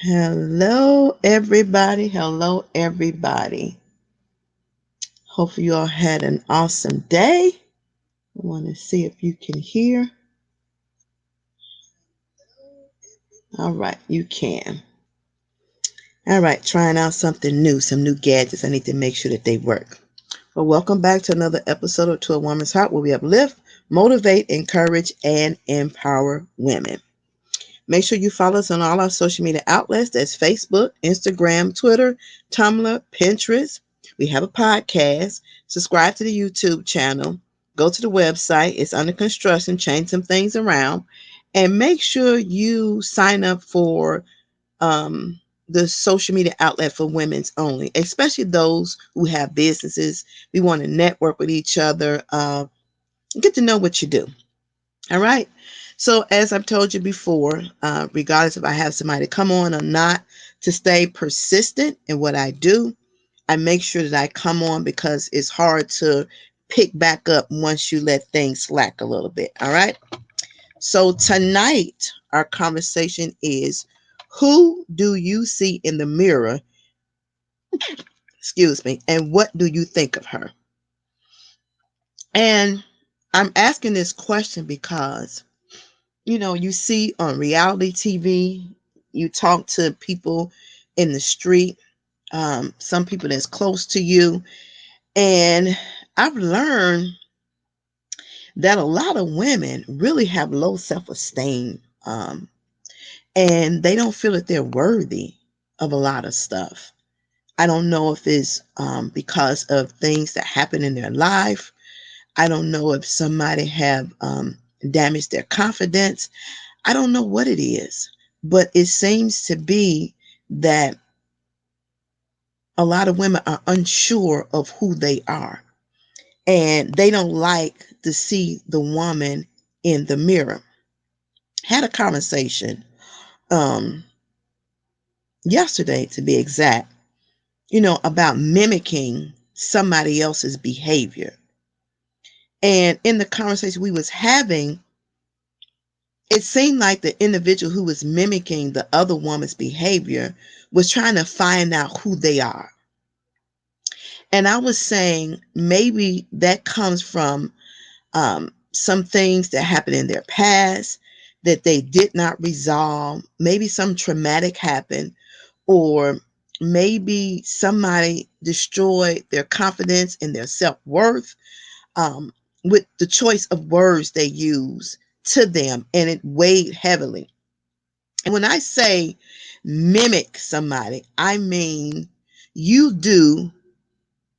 Hello, everybody. Hello, everybody. Hope you all had an awesome day. I want to see if you can hear. All right, you can. All right, trying out something new, some new gadgets. I need to make sure that they work. Well, welcome back to another episode of To a Woman's Heart, where we uplift, motivate, encourage, and empower women. Make sure you follow us on all our social media outlets. That's Facebook, Instagram, Twitter, Tumblr, Pinterest. We have a podcast. Subscribe to the YouTube channel. Go to the website. It's under construction. Change some things around. And make sure you sign up for the social media outlet for women's only, especially those who have businesses. We want to network with each other, get to know what you do. All right. So, as I've told you before, regardless if I have somebody come on or not, to stay persistent in what I do, I make sure that I come on because it's hard to pick back up once you let things slack a little bit. All right. So, tonight, our conversation is, who do you see in the mirror? Excuse me. And what do you think of her? And I'm asking this question because you see on reality TV, you talk to people in the street, some people that's close to you. And I've learned that a lot of women really have low self esteem, and they don't feel that they're worthy of a lot of stuff. I don't know if it's because of things that happen in their life. I don't know if somebody have damaged their confidence. I don't know what it is, but it seems to be that a lot of women are unsure of who they are, and they don't like to see the woman in the mirror. Had a conversation um, yesterday, to be exact, about mimicking somebody else's behavior. And in the conversation we was having, it seemed like the individual who was mimicking the other woman's behavior was trying to find out who they are. And I was saying maybe that comes from some things that happened in their past that they did not resolve. Maybe some traumatic happened, or maybe somebody destroyed their confidence and their self-worth um, with the choice of words they use to them, and it weighed heavily. And when I say mimic somebody, I mean you do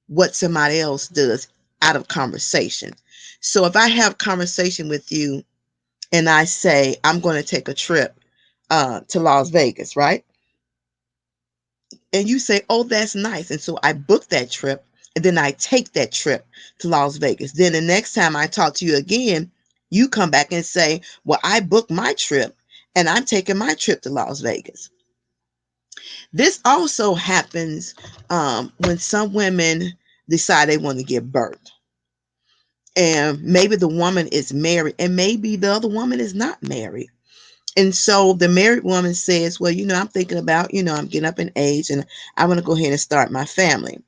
what somebody else does out of conversation. So if I have conversation with you and I say I'm going to take a trip to Las Vegas, right? And you say, "Oh, that's nice," and so I book that trip, and then I take that trip to Las Vegas. Then the next time I talk to you again, you come back and say, "Well, I booked my trip, and I'm taking my trip to Las Vegas." This also happens when some women decide they want to give birth. And maybe the woman is married, and maybe the other woman is not married. And so the married woman says, "Well, I'm thinking about, I'm getting up in age and I want to go ahead and start my family."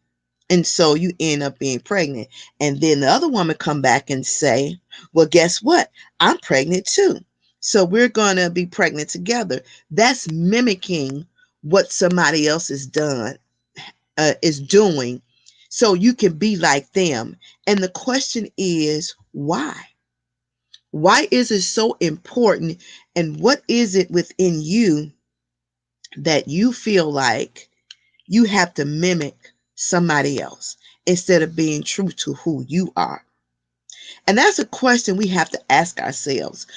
And so you end up being pregnant. And then the other woman come back and say, "Well, guess what? I'm pregnant too. So we're going to be pregnant together." That's mimicking what somebody else is doing, so you can be like them. And the question is, why? Why is it so important? And what is it within you that you feel like you have to mimic somebody else instead of being true to who you are? And that's a question we have to ask ourselves.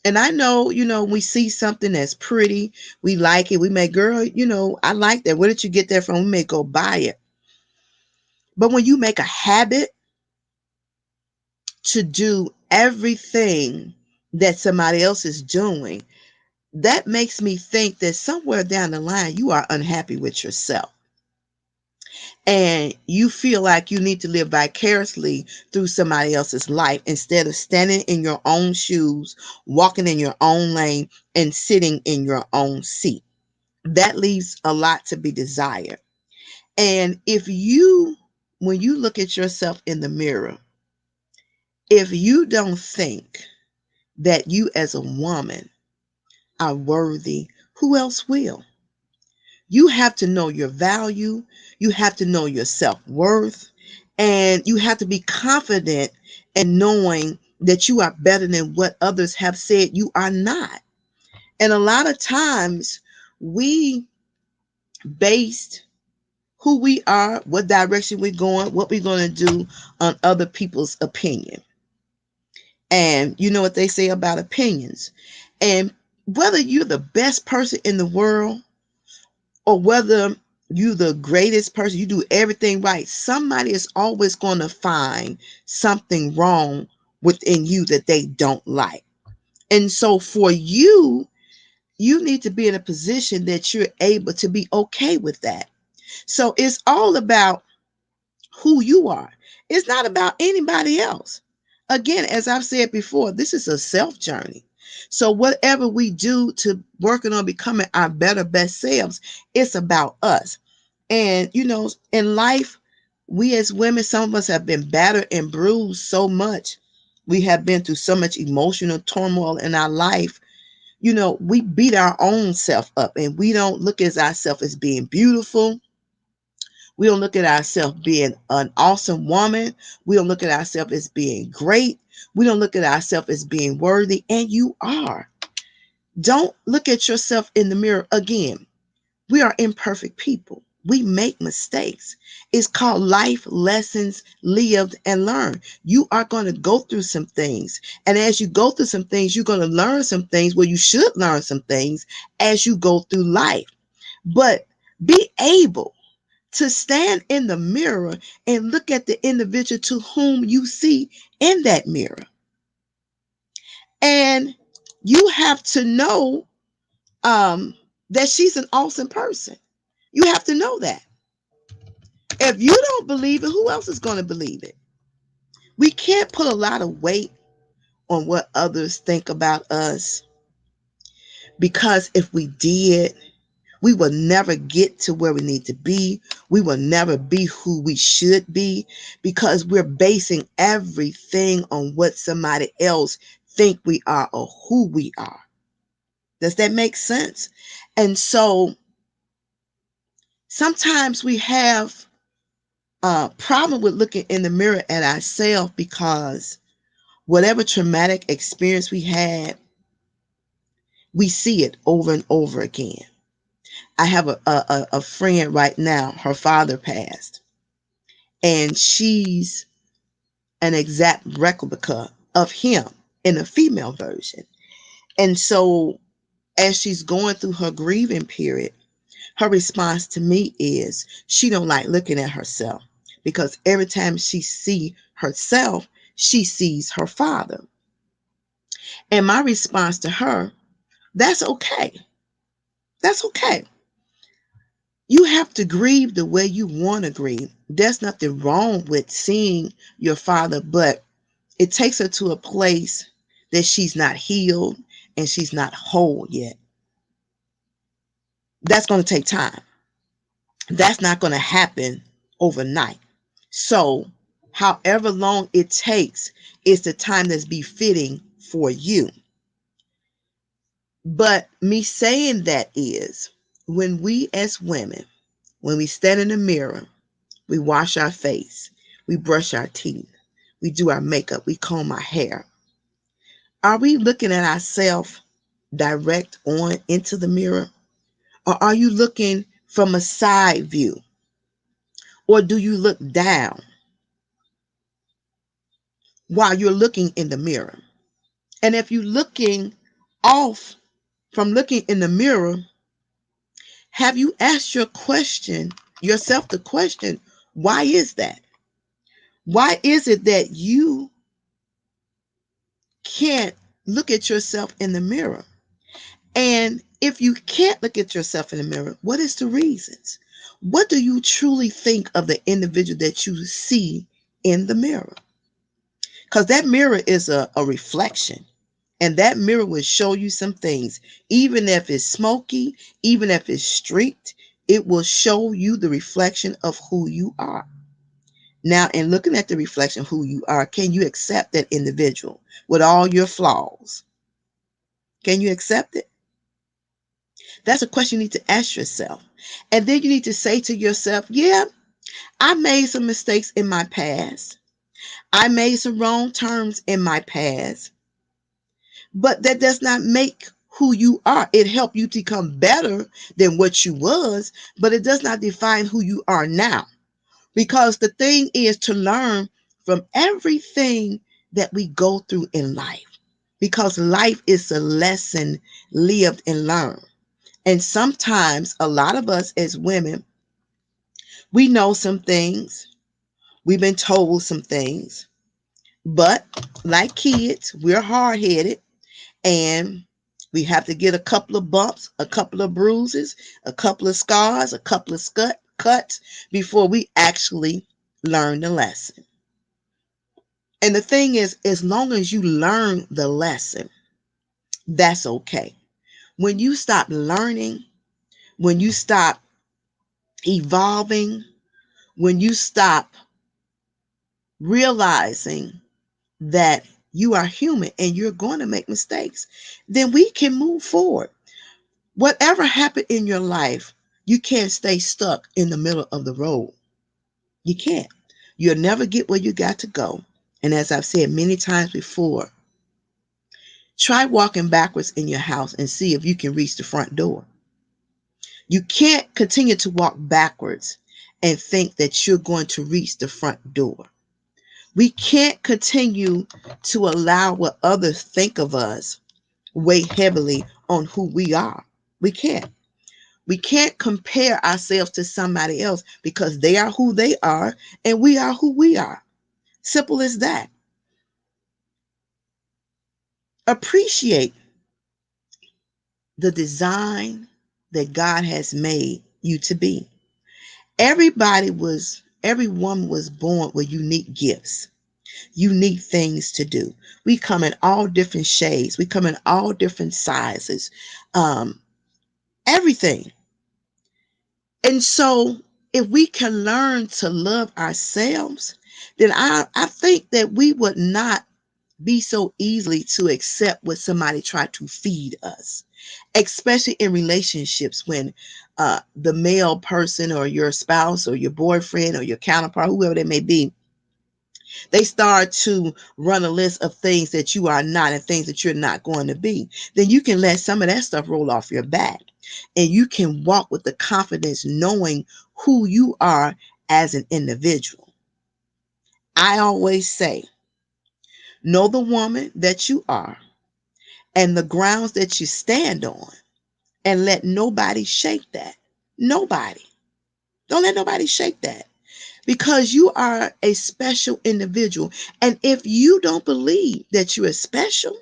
And I know, we see something that's pretty, we like it, we may, "Girl, I like that. Where did you get that from?" We may go buy it. But when you make a habit to do everything that somebody else is doing, that makes me think that somewhere down the line you are unhappy with yourself. And you feel like you need to live vicariously through somebody else's life instead of standing in your own shoes, walking in your own lane, and sitting in your own seat. That leaves a lot to be desired. And if you, when you look at yourself in the mirror, if you don't think that you as a woman are worthy, who else will? You have to know your value. You have to know your self-worth. And you have to be confident in knowing that you are better than what others have said you are not. And a lot of times we based who we are, what direction we're going, what we're going to do on other people's opinion. And you know what they say about opinions. And whether you're the best person in the world or whether you the greatest person, you do everything right, somebody is always going to find something wrong within you that they don't like. And so for you, you need to be in a position that you're able to be okay with that. So it's all about who you are. It's not about anybody else. Again, as I've said before, this is a self journey. So whatever we do to working on becoming our better best selves, it's about us. And you know, in life, we as women, some of us have been battered and bruised so much. We have been through so much emotional turmoil in our life. You know, we beat our own self up and we don't look at ourselves as being beautiful. We don't look at ourselves being an awesome woman. We don't look at ourselves as being great. We don't look at ourselves as being worthy. And you are. Don't look at yourself in the mirror again. We are imperfect people. We make mistakes. It's called life lessons lived and learned. You are going to go through some things. And as you go through some things, you're going to learn some things. Well, you should learn some things as you go through life. But be able to stand in the mirror and look at the individual to whom you see in that mirror. And you have to know that she's an awesome person. You have to know that. If you don't believe it, who else is going to believe it? We can't put a lot of weight on what others think about us because if we did, we will never get to where we need to be. We will never be who we should be because we're basing everything on what somebody else think we are or who we are. Does that make sense? And so sometimes we have a problem with looking in the mirror at ourselves because whatever traumatic experience we had, we see it over and over again. I have a friend right now, her father passed, and she's an exact replica of him in a female version. And so as she's going through her grieving period, her response to me is she don't like looking at herself because every time she see herself, she sees her father. And my response to her, that's okay. That's okay. You have to grieve the way you want to grieve. There's nothing wrong with seeing your father, but it takes her to a place that she's not healed and she's not whole yet. That's going to take time. That's not going to happen overnight. So, however long it takes is the time that's befitting for you. But me saying that is when we as women, when we stand in the mirror, we wash our face, we brush our teeth, we do our makeup, we comb our hair. Are we looking at ourselves direct on into the mirror? Or are you looking from a side view? Or do you look down while you're looking in the mirror? And if you're looking off from looking in the mirror, have you asked yourself the question, why is that? Why is it that you can't look at yourself in the mirror? And if you can't look at yourself in the mirror, what is the reasons? What do you truly think of the individual that you see in the mirror? Because that mirror is a reflection. And that mirror will show you some things. Even if it's smoky, even if it's streaked, it will show you the reflection of who you are. Now, in looking at the reflection of who you are, can you accept that individual with all your flaws? Can you accept it? That's a question you need to ask yourself. And then you need to say to yourself, yeah, I made some mistakes in my past. I made some wrong turns in my past. But that does not make who you are. It helped you to become better than what you was, but it does not define who you are now. Because the thing is to learn from everything that we go through in life. Because life is a lesson lived and learned. And sometimes a lot of us as women, we know some things. We've been told some things. But like kids, we're hard headed and we have to get a couple of bumps, a couple of bruises, a couple of scars, a couple of cuts before we actually learn the lesson. And the thing is, as long as you learn the lesson, that's okay. When you stop learning, when you stop evolving, when you stop realizing that you are human and you're going to make mistakes, then we can move forward. Whatever happened in your life, you can't stay stuck in the middle of the road. You can't. You'll never get where you got to go. And as I've said many times before, try walking backwards in your house and see if you can reach the front door. You can't continue to walk backwards and think that you're going to reach the front door. We can't continue to allow what others think of us weigh heavily on who we are. We can't. We can't compare ourselves to somebody else because they are who they are and we are who we are. Simple as that. Appreciate the design that God has made you to be. Every woman was born with unique gifts, unique things to do. We come in all different shades. We come in all different sizes. Um, Everything. And so if we can learn to love ourselves, then I think that we would not be so easily to accept what somebody tried to feed us, especially in relationships when the male person or your spouse or your boyfriend or your counterpart, whoever they may be, they start to run a list of things that you are not and things that you're not going to be. Then you can let some of that stuff roll off your back and you can walk with the confidence knowing who you are as an individual. I always say, know the woman that you are and the grounds that you stand on, and let nobody shake that. Nobody. Don't let nobody shake that because you are a special individual. And if you don't believe that you are special,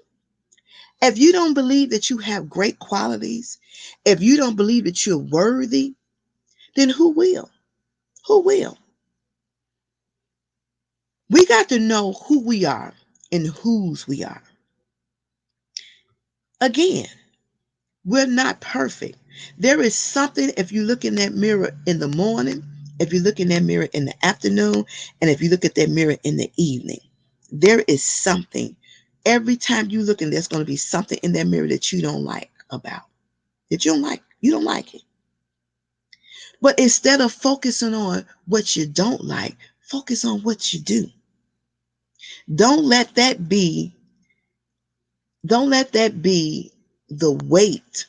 if you don't believe that you have great qualities, if you don't believe that you're worthy, then who will? Who will? We got to know who we are and whose we are. Again, we're not perfect. There is something, if you look in that mirror in the morning, if you look in that mirror in the afternoon, and if you look at that mirror in the evening, there is something. Every time you look in, there's going to be something in that mirror that you don't like about. That you don't like it. But instead of focusing on what you don't like, focus on what you do. Don't let that be, don't let that be the weight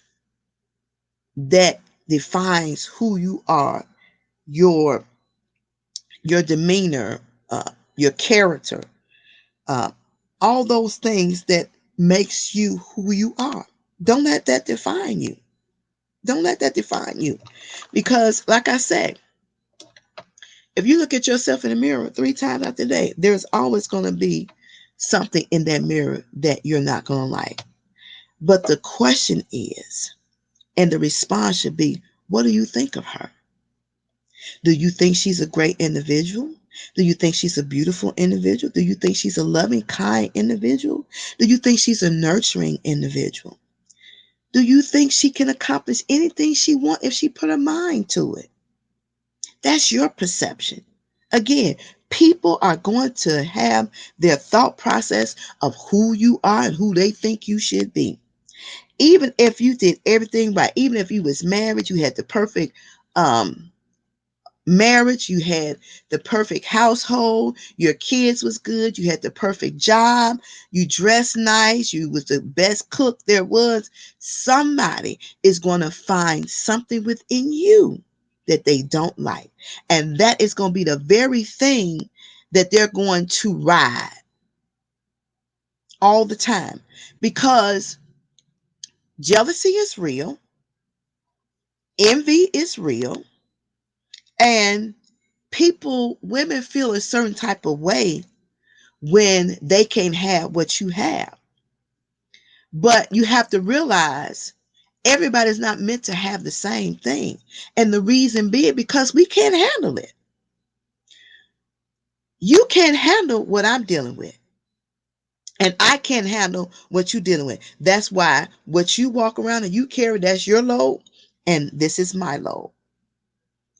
that defines who you are, your demeanor, your character, uh, all those things that makes you who you are. Don't let that define you. Don't let that define you. Because like I said, if you look at yourself in the mirror 3 times out the day, there's always going to be something in that mirror that you're not going to like. But the question is, and the response should be, what do you think of her? Do you think she's a great individual? Do you think she's a beautiful individual? Do you think she's a loving, kind individual? Do you think she's a nurturing individual? Do you think she can accomplish anything she wants if she put her mind to it? That's your perception. Again, people are going to have their thought process of who you are and who they think you should be. Even if you did everything right, even if you was married, you had the perfect um marriage, you had the perfect household, your kids was good, you had the perfect job, you dressed nice, you was the best cook there was, somebody is going to find something within you that they don't like, and that is going to be the very thing that they're going to ride all the time, because jealousy is real, envy is real, and women feel a certain type of way when they can't have what you have. But you have to realize everybody's not meant to have the same thing. And the reason being because we can't handle it. You can't handle what I'm dealing with. And I can't handle what you're dealing with. That's why what you walk around and you carry, that's your load. And this is my load.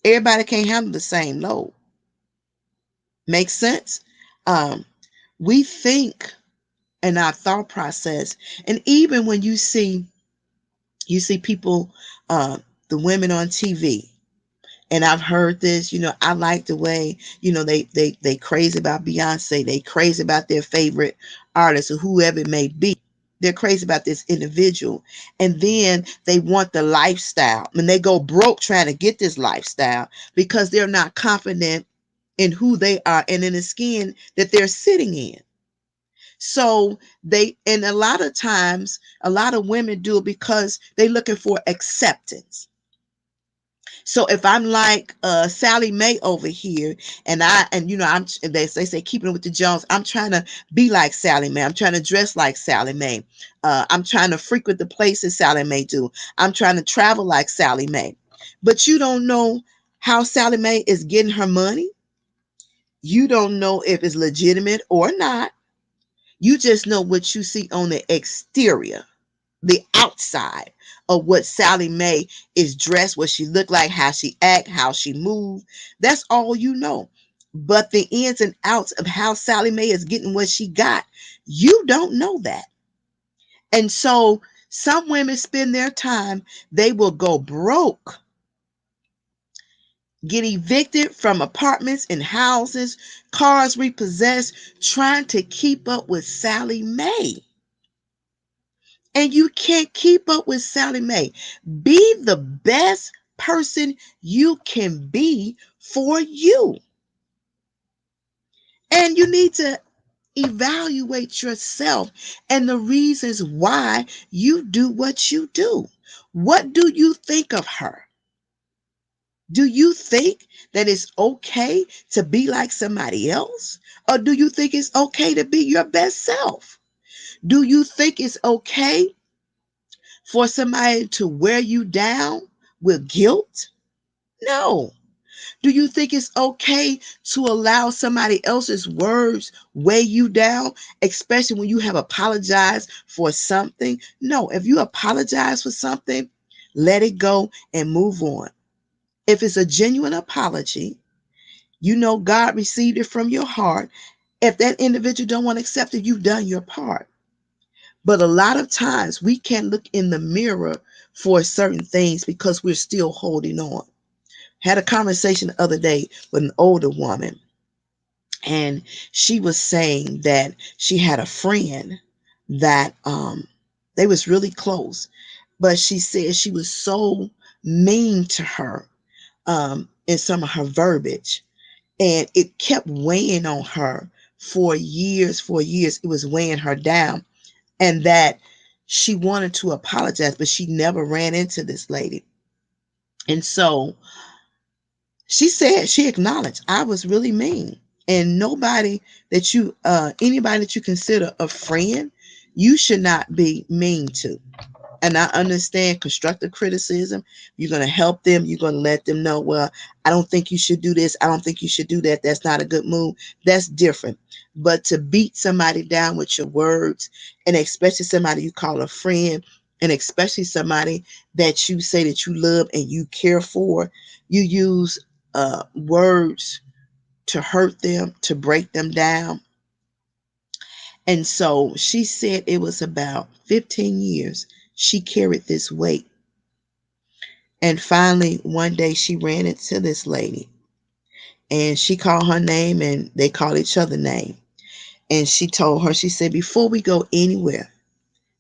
Everybody can't handle the same load. Makes sense? Um, we think in our thought process, and even when you see people, uh, the women on TV, and I've heard this. I like the way, they crazy about Beyonce, they crazy about their favorite artist or whoever it may be. They're crazy about this individual, and then they want the lifestyle, and they go broke trying to get this lifestyle because they're not confident in who they are and in the skin that they're sitting in. So and a lot of times, a lot of women do it because they're looking for acceptance. So if I'm like Sally Mae over here, they say keeping it with the Jones, I'm trying to be like Sally Mae. I'm trying to dress like Sally Mae. I'm trying to frequent the places Sally Mae do. I'm trying to travel like Sally Mae. But you don't know how Sally Mae is getting her money. You don't know if it's legitimate or not. You just know what you see on the exterior, the outside of what Sally Mae is dressed, what she look like, how she act, how she move. That's all you know. But the ins and outs of how Sally Mae is getting what she got, you don't know that. And so some women spend their time, they will go broke, get evicted from apartments and houses, cars repossessed, trying to keep up with Sally Mae. And you can't keep up with Sally Mae. Be the best person you can be for you. And you need to evaluate yourself and the reasons why you do what you do. What do you think of her? Do you think that it's okay to be like somebody else? Or do you think it's okay to be your best self? Do you think it's okay for somebody to wear you down with guilt? No. Do you think it's okay to allow somebody else's words weigh you down, especially when you have apologized for something? No. If you apologize for something, let it go and move on. If it's a genuine apology, God received it from your heart. If that individual don't want to accept it, you've done your part. But a lot of times we can't look in the mirror for certain things because we're still holding on. Had a conversation the other day with an older woman, and she was saying that she had a friend that they was really close, but she said she was so mean to her in some of her verbiage, and it kept weighing on her for years. It was weighing her down, and that she wanted to apologize, but she never ran into this lady. And so she said, she acknowledged, I was really mean. And anybody that you consider a friend, you should not be mean to. And I understand constructive criticism. You're going to help them. You're going to let them know, well, I don't think you should do this. I don't think you should do that. That's not a good move. That's different. But to beat somebody down with your words, and especially somebody you call a friend, and especially somebody that you say that you love and you care for, you use words to hurt them, to break them down. And so she said it was about 15 years she carried this weight. And finally, one day she ran into this lady and she called her name and they called each other name. And she told her, she said, before we go anywhere,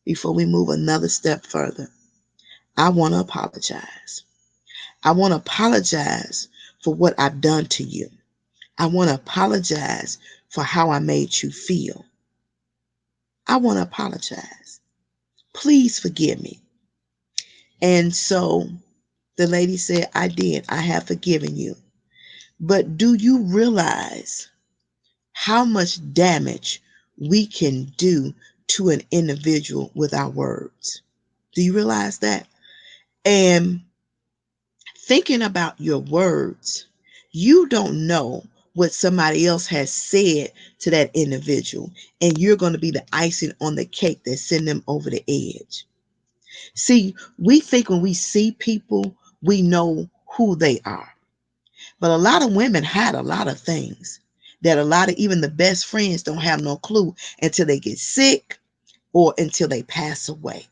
before we move another step further, I want to apologize. I want to apologize for what I've done to you. I want to apologize for how I made you feel. I want to apologize. Please forgive me. And so the lady said, I did. I have forgiven you. But do you realize how much damage we can do to an individual with our words? Do you realize that? And thinking about your words, you don't know what somebody else has said to that individual, and you're going to be the icing on the cake that send them over the edge. See, we think when we see people, we know who they are. But a lot of women hide a lot of things that a lot of even the best friends don't have no clue until they get sick or until they pass away.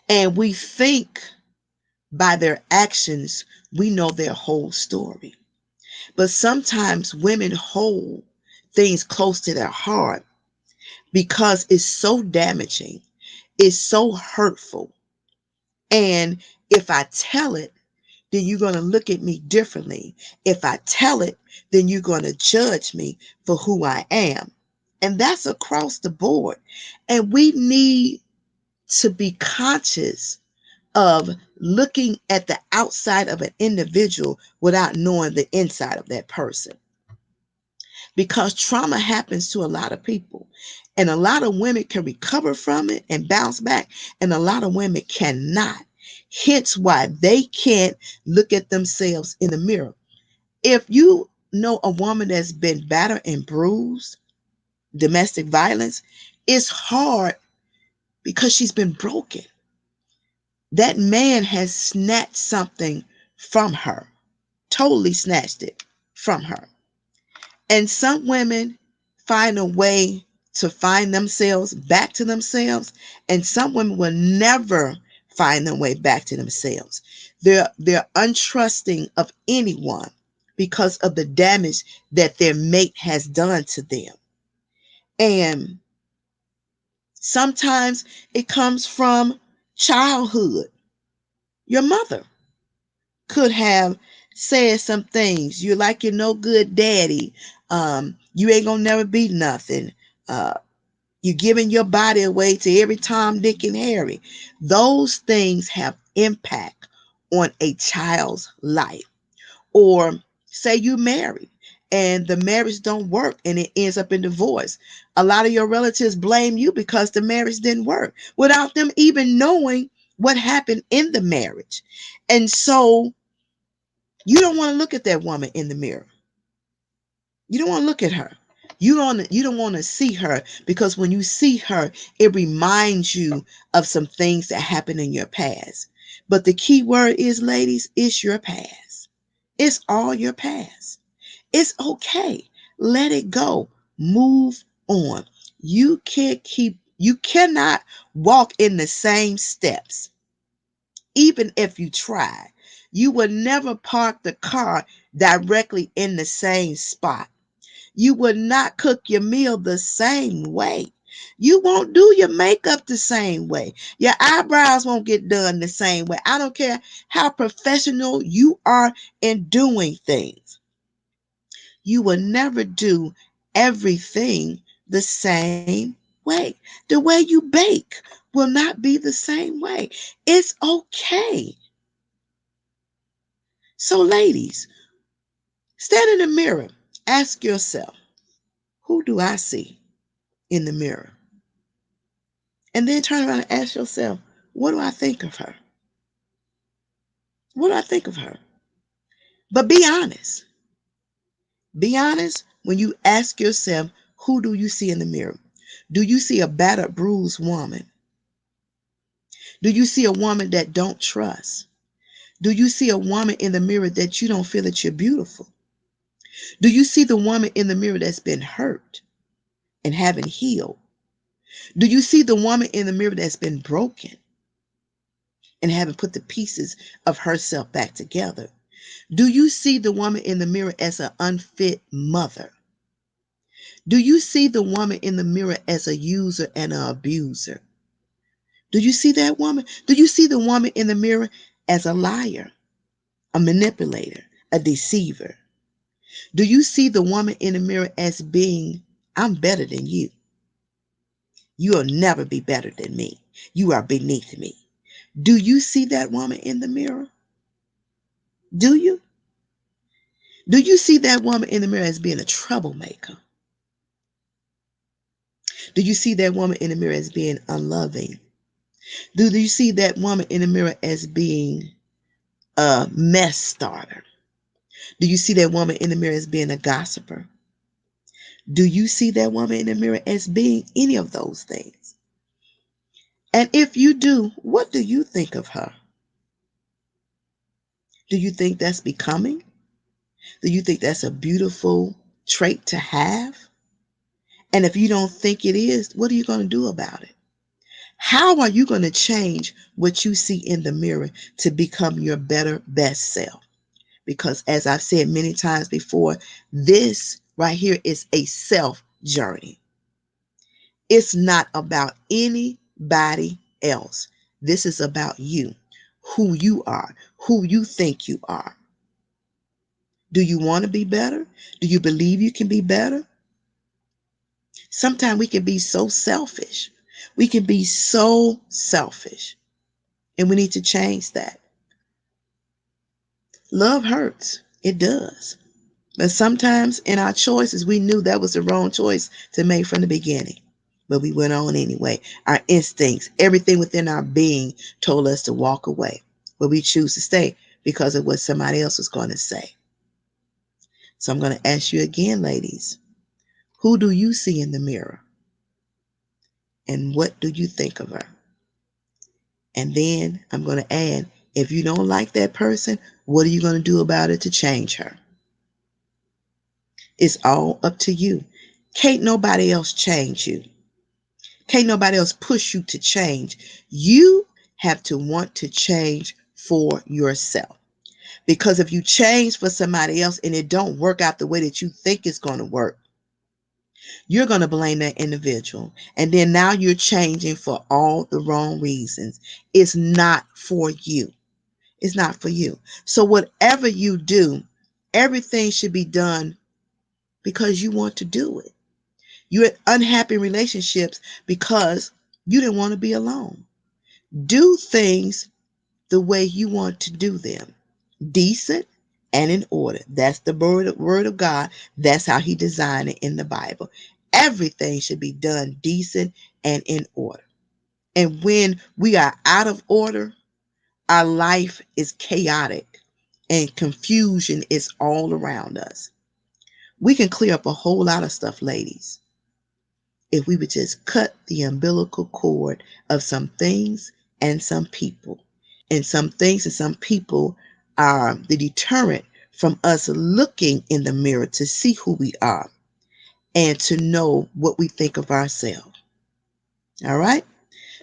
And we think by their actions, we know their whole story. But sometimes women hold things close to their heart because it's so damaging, it's so hurtful. And if I tell it, then you're going to look at me differently. If I tell it, then you're going to judge me for who I am. And that's across the board. And we need to be conscious of looking at the outside of an individual without knowing the inside of that person. Because trauma happens to a lot of people. And a lot of women can recover from it and bounce back, and a lot of women cannot. Hence why they can't look at themselves in the mirror. If you know a woman that's been battered and bruised, domestic violence, it's hard because she's been broken. That man has snatched something from her, totally snatched it from her. And some women find a way to find themselves back to themselves, and some women will never find their way back to themselves. They're untrusting of anyone because of the damage that their mate has done to them. And sometimes it comes from childhood. Your mother could have said some things. You're like you're no good daddy. You ain't gonna never be nothing. Uh, you're giving your body away to every Tom, Dick, and Harry. Those things have impact on a child's life. Or say you married and the marriage don't work and it ends up in divorce. A lot of your relatives blame you because the marriage didn't work without them even knowing what happened in the marriage. And so you don't want to look at that woman in the mirror. You don't want to look at her. You don't want to see her, because when you see her, it reminds you of some things that happened in your past. But the key word is, ladies, it's your past. It's all your past. It's okay. Let it go. Move on. You cannot walk in the same steps. Even if you try, you will never park the car directly in the same spot. You will not cook your meal the same way. You won't do your makeup the same way. Your eyebrows won't get done the same way. I don't care how professional you are in doing things. You will never do everything the same way. The way you bake will not be the same way. It's okay. So, ladies, stand in the mirror. Ask yourself, who do I see in the mirror? And then turn around and ask yourself, what do I think of her? What do I think of her? But be honest. Be honest when you ask yourself, who do you see in the mirror? Do you see a battered, bruised woman? Do you see a woman that don't trust? Do you see a woman in the mirror that you don't feel that you're beautiful? Do you see the woman in the mirror that's been hurt and haven't healed? Do you see the woman in the mirror that's been broken and haven't put the pieces of herself back together? Do you see the woman in the mirror as an unfit mother? Do you see the woman in the mirror as a user and an abuser? Do you see that woman? Do you see the woman in the mirror as a liar, a manipulator, a deceiver? Do you see the woman in the mirror as being, I'm better than you? You'll never be better than me. You are beneath me. Do you see that woman in the mirror? Do you? Do you see that woman in the mirror as being a troublemaker? Do you see that woman in the mirror as being unloving? Do you see that woman in the mirror as being a mess starter? Do you see that woman in the mirror as being a gossiper? Do you see that woman in the mirror as being any of those things? And if you do, what do you think of her? Do you think that's becoming? Do you think that's a beautiful trait to have? And if you don't think it is, what are you going to do about it? How are you going to change what you see in the mirror to become your better, best self? Because as I've said many times before, this right here is a self journey. It's not about anybody else. This is about you, who you are, who you think you are. Do you want to be better? Do you believe you can be better? Sometimes we can be so selfish. We can be so selfish. And we need to change that. Love hurts. It does. But sometimes in our choices, we knew that was the wrong choice to make from the beginning. But we went on anyway. Our instincts, everything within our being told us to walk away. But we choose to stay because of what somebody else was going to say. So I'm going to ask you again, ladies, who do you see in the mirror? And what do you think of her? And then I'm going to add, if you don't like that person, what are you going to do about it to change her? It's all up to you. Can't nobody else change you. Can't nobody else push you to change. You have to want to change for yourself. Because if you change for somebody else and it don't work out the way that you think it's going to work, you're going to blame that individual. And then now you're changing for all the wrong reasons. It's not for you. It's not for you. So whatever you do, everything should be done because you want to do it. You're in unhappy relationships because you didn't want to be alone. Do things the way you want to do them. Decent and in order. That's the word of God. That's how he designed it in the Bible. Everything should be done decent and in order. And when we are out of order, our life is chaotic and confusion is all around us. We can clear up a whole lot of stuff, ladies, if we would just cut the umbilical cord of some things and some people. And some things and some people are the deterrent from us looking in the mirror to see who we are and to know what we think of ourselves. All right?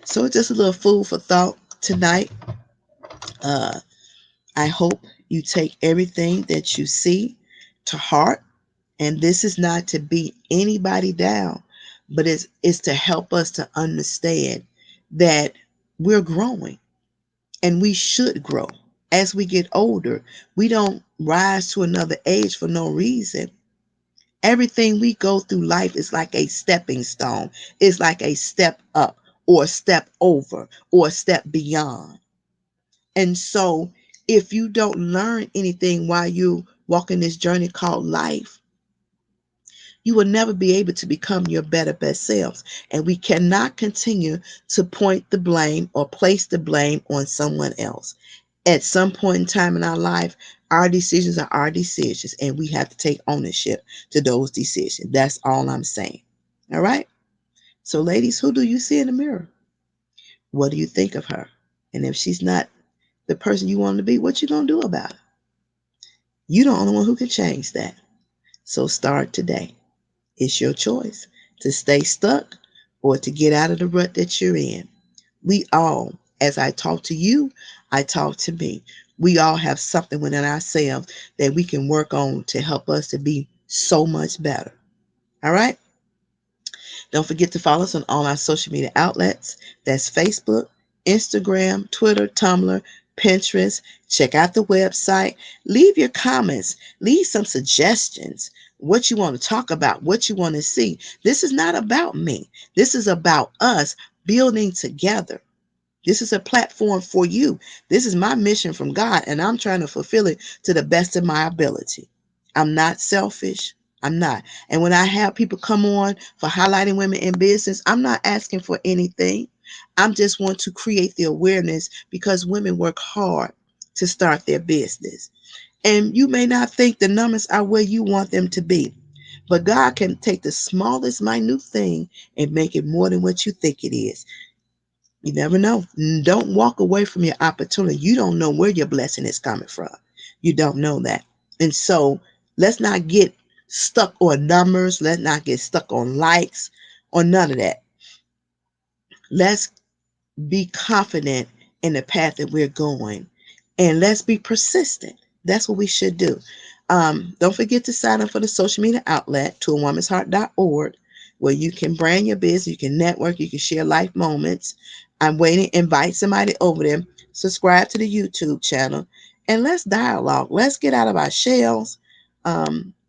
So it's just a little food for thought tonight. Uh, I hope you take everything that you see to heart. And this is not to beat anybody down, but it's to help us to understand that we're growing and we should grow. As we get older, we don't rise to another age for no reason. Everything we go through life is like a stepping stone. It's like a step up or a step over or a step beyond. And so if you don't learn anything while you walking this journey called life, You will never be able to become your better best selves. And we cannot continue to point the blame or place the blame on someone else. At some point in time in our life, our decisions are our decisions, and we have to take ownership to those decisions. That's all I'm saying. All right? So, ladies, who do you see in the mirror? What do you think of her? And if she's not the person you want to be, what you going to do about it? You're the only one who can change that. So start today. It's your choice to stay stuck or to get out of the rut that you're in. We all, as I talk to you, I talk to me. We all have something within ourselves that we can work on to help us to be so much better. All right? Don't forget to follow us on all our social media outlets. That's Facebook, Instagram, Twitter, Tumblr, Pinterest. Check out the website. Leave your comments. Leave some suggestions. What you want to talk about, what you want to see. This is not about me. This is about us building together. This is a platform for you. This is my mission from God, and I'm trying to fulfill it to the best of my ability. I'm not selfish. I'm not. And when I have people come on for highlighting women in business, I'm not asking for anything. I'm just want to create the awareness because women work hard to start their business. And you may not think the numbers are where you want them to be, but God can take the smallest, minute thing and make it more than what you think it is. You never know. Don't walk away from your opportunity. You don't know where your blessing is coming from. You don't know that. And so let's not get stuck on numbers. Let's not get stuck on likes or none of that. Let's be confident in the path that we're going, and let's be persistent. That's what we should do. Don't forget to sign up for the social media outlet toawomansheart.org, where you can brand your business, you can network, you can share life moments. I'm waiting. Invite somebody over there. Subscribe to the YouTube channel, and let's dialogue. Let's get out of our shells,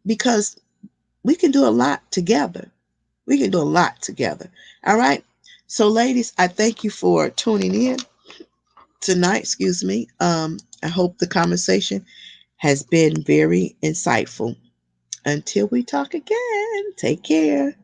because we can do a lot together. We can do a lot together. All right. So, ladies, I thank you for tuning in tonight. Excuse me. I hope the conversation has been very insightful. Until we talk again, take care.